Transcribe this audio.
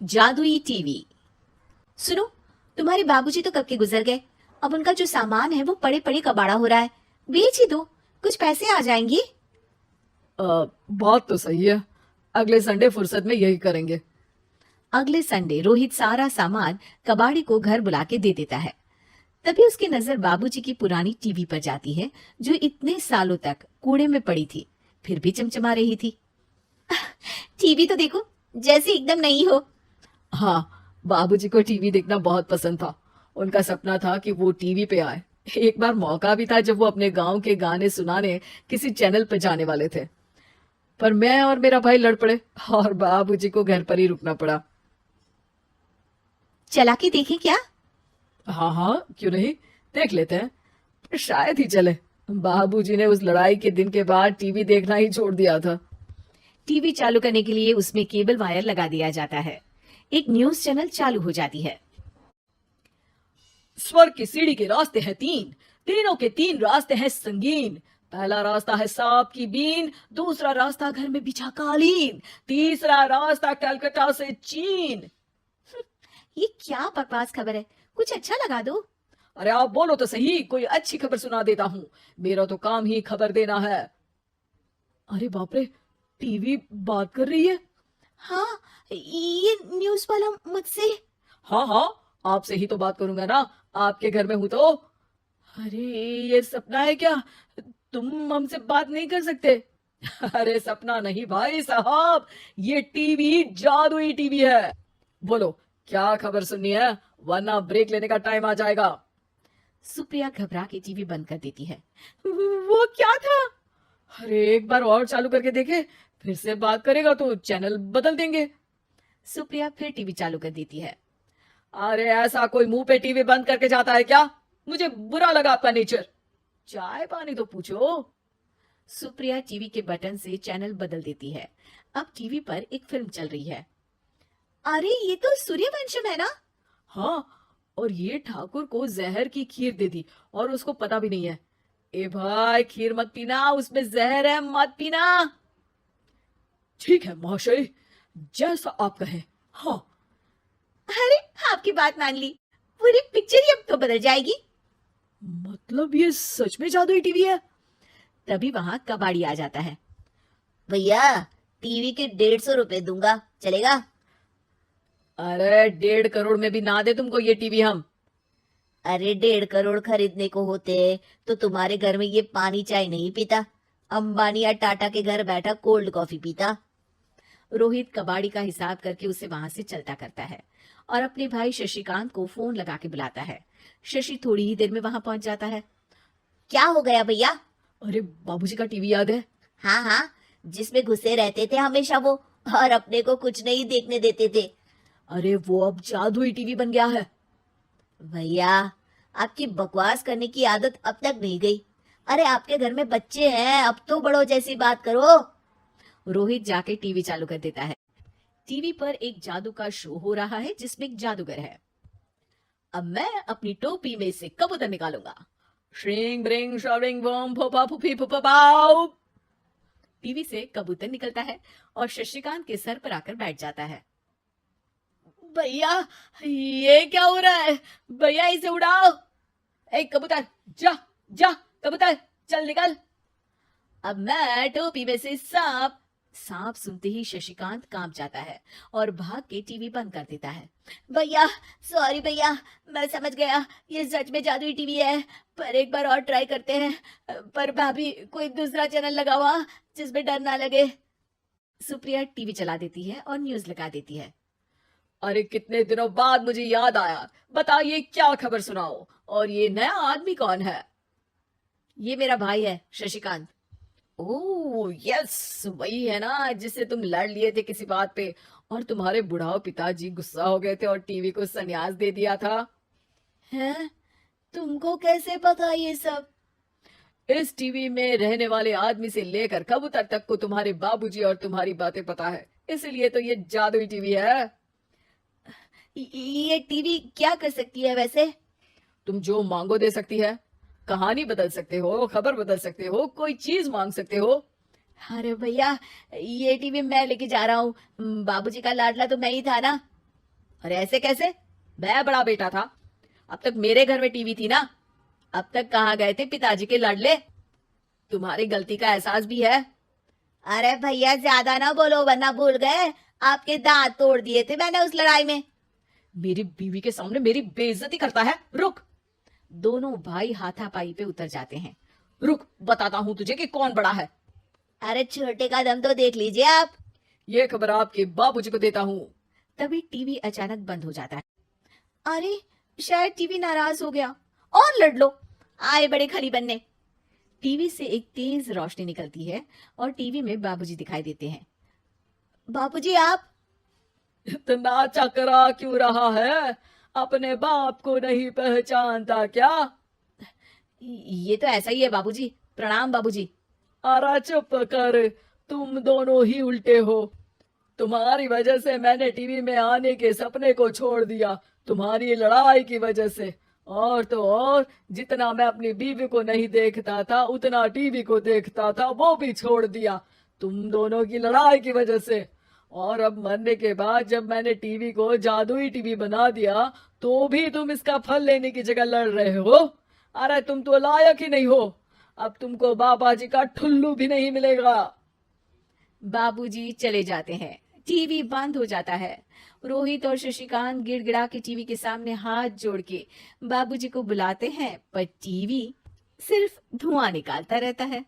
जादुई टीवी। सुनो, तुम्हारे बाबूजी तो कब के गुजर गए। अब उनका जो सामान है वो पड़े पड़े कबाड़ा हो रहा है। बेच ही दो, कुछ पैसे आ जाएंगे। बात तो सही है। अगले संडे फुर्सत में यही करेंगे। अगले संडे रोहित सारा सामान कबाड़ी को घर बुला के दे देता है। तभी उसकी नजर बाबूजी की पुरानी टीवी पर जाती है, जो इतने सालों तक कूड़े में पड़ी थी, फिर भी चमचमा रही थी। टीवी तो देखो, जैसे एकदम नई हो। हाँ, बाबूजी को टीवी देखना बहुत पसंद था। उनका सपना था कि वो टीवी पे आए। एक बार मौका भी था जब वो अपने गांव के गाने सुनाने किसी चैनल पे जाने वाले थे, पर मैं और मेरा भाई लड़ पड़े और बाबूजी को घर पर ही रुकना पड़ा। चला के देखें क्या? हाँ हाँ, क्यों नहीं, देख लेते हैं। पर शायद ही चले। बाबूजी ने उस लड़ाई के दिन के बाद टीवी देखना ही छोड़ दिया था। टीवी चालू करने के लिए उसमें केबल वायर लगा दिया जाता है। एक न्यूज चैनल चालू हो जाती है। स्वर्ग की सीढ़ी के रास्ते हैं तीन, तीनों के तीन रास्ते हैं संगीन। पहला रास्ता है सांप की बीन, दूसरा रास्ता घर में बिछा कालीन, तीसरा रास्ता कलकत्ता से चीन। ये क्या बकवास खबर है, कुछ अच्छा लगा दो। अरे आप बोलो तो सही, कोई अच्छी खबर सुना देता हूँ। मेरा तो काम ही खबर देना है। अरे बाप रे, टीवी बात कर रही है। हाँ, ये न्यूज वाला मुझसे। हाँ हाँ, आपसे ही तो बात करूंगा ना, आपके घर में हूं तो। अरे ये सपना है क्या? तुम हमसे बात नहीं कर सकते? अरे सपना नहीं भाई साहब, ये टीवी जादुई टीवी है। बोलो क्या खबर सुननी है, वरना ब्रेक लेने का टाइम आ जाएगा। सुप्रिया घबरा के टीवी बंद कर देती है। वो क्या था? अरे एक बार और चालू करके देखे, फिर से बात करेगा तो चैनल बदल देंगे। सुप्रिया फिर टीवी चालू कर देती है। अरे ऐसा कोई मुंह पे टीवी बंद करके जाता है क्या? मुझे बुरा लगा आपका नेचर। चाय पानी तो पूछो। सुप्रिया टीवी के बटन से चैनल बदल देती है। अब टीवी पर एक फिल्म चल रही है। अरे ये तो सूर्यवंशम है ना? हाँ, और ये ठाकुर को जहर की खीर दे दी और उसको पता भी नहीं है। ए भाई, खीर मत पीना, उसमें जहर है, मत पीना। ठीक है महाशय, जैसा आप कहें। हाँ। अरे आपकी बात मान ली, पूरी पिक्चर ही अब तो बदल जाएगी। मतलब ये सच में जादुई टीवी है? तभी वहां कबाड़ी आ जाता है। भैया, टीवी के 150 रुपए दूंगा, चलेगा? अरे 1.5 करोड़ में भी ना दे तुमको ये टीवी हम। अरे 1.5 करोड़ खरीदने को होते तो तुम्हारे घर में ये पानी चाय नहीं पीता, अंबानी या टाटा के घर बैठा कोल्ड कॉफी पीता। रोहित कबाड़ी का हिसाब करके उसे वहां से चलता करता है और अपने भाई शशिकांत को फोन लगा के बुलाता है। शशि थोड़ी ही देर में वहां पहुंच जाता है। क्या हो गया भैया? अरे बाबूजी का टीवी याद है? हाँ हाँ, जिसमें घुसे रहते थे हमेशा वो, और अपने को कुछ नहीं देखने देते थे। अरे वो अब जादुई टीवी बन गया है। भैया, आपकी बकवास करने की आदत अब तक नहीं गई। अरे आपके घर में बच्चे हैं, अब तो बड़ों जैसी बात करो। रोहित जाके टीवी चालू कर देता है। टीवी पर एक जादू का शो हो रहा है जिसमें एक जादूगर है। अब मैं अपनी टोपी में से कबूतर निकालूंगा। श्रिंग ब्रिंग शरिंग बम फोपा फुफी फुफा पाउ। टीवी से कबूतर निकलता है और शशिकांत के सर पर आकर बैठ जाता है। भैया, ये क्या हो रहा है? भैया इसे उड़ाओ। ए कबूतर, जा जा, कबूतर चल निकल। अब मैं टोपी में से सांप सुनते ही शशिकांत कांप जाता है और भाग के टीवी बंद कर देता है। भैया सॉरी भैया, मैं समझ गया ये सच में जादुई टीवी है, पर एक बार और ट्राई करते हैं। पर भाभी, कोई दूसरा चैनल लगावा जिसमें डर ना लगे। सुप्रिया टीवी चला देती है और न्यूज लगा देती है। अरे कितने दिनों बाद मुझे याद आया, बताइए क्या खबर सुनाओ। और ये नया आदमी कौन है? ये मेरा भाई है शशिकांत। ओह यस, वही है ना जिससे तुम लड़ लिए थे किसी बात पे, और तुम्हारे बुढ़ाओ पिताजी गुस्सा हो गए थे और टीवी को संन्यास दे दिया था। हैं? तुमको कैसे पता ये सब? इस टीवी में रहने वाले आदमी से लेकर कबूतर तक को तुम्हारे बाबूजी और तुम्हारी बातें पता है, इसलिए तो ये जादुई टीवी है। ये टीवी क्या कर सकती है वैसे? तुम जो मांगो दे सकती है। कहानी बदल सकते हो, खबर बदल सकते हो, कोई चीज मांग सकते हो। अरे भैया, ये टीवी मैं लेके जा रहा हूँ, बाबूजी का लाडला तो मैं ही था ना। अरे ऐसे कैसे? मैं बड़ा बेटा था, अब तक मेरे घर में टीवी थी ना। अब तक कहाँ गए थे पिताजी के लाडले? तुम्हारी गलती का एहसास भी है। अरे भैया ज्यादा ना बोलो वरना भूल गए आपके दांत तोड़ दिए थे मैंने उस लड़ाई में। मेरी बीवी के सामने मेरी बेइज्जती करता है। रुक दोनों भाई हाथापाई पे उतर जाते हैं। रुक, बताता हूँ तुझे कि कौन बड़ा है। अरे छोटे का दम तो देख लीजिए आप। ये खबर आपके बाबूजी को देता हूँ। तभी टीवी अचानक बंद हो जाता है। अरे शायद टीवी नाराज हो गया, और लड़ लो। आए बड़े खली बनने। टीवी से एक तेज रोशनी निकलती है और टीवी में बाबूजी दिखाई देते हैं। बापूजी आप। इतना चकरा क्यों रहा है? अपने बाप को नहीं पहचानता क्या? ये तो ऐसा ही है बाबूजी। प्रणाम बाबूजी। अरे चुप कर, तुम दोनों ही उल्टे हो। तुम्हारी वजह से मैंने टीवी में आने के सपने को छोड़ दिया, तुम्हारी लड़ाई की वजह से। और तो और, जितना मैं अपनी बीवी को नहीं देखता था उतना टीवी को देखता था, वो भी छोड़ दिया तुम दोनों की लड़ाई की वजह से। और अब मरने के बाद जब मैंने टीवी को जादुई टीवी बना दिया तो भी तुम इसका फल लेने की जगह लड़ रहे हो। अरे तुम तो लायक ही नहीं हो। अब तुमको बाबा जी का ठुल्लू भी नहीं मिलेगा। बाबूजी चले जाते हैं। टीवी बंद हो जाता है। रोहित और शशिकांत गिड़गिड़ा के टीवी के सामने हाथ जोड़ के बाबूजी को बुलाते हैं, पर टीवी सिर्फ धुआं निकालता रहता है।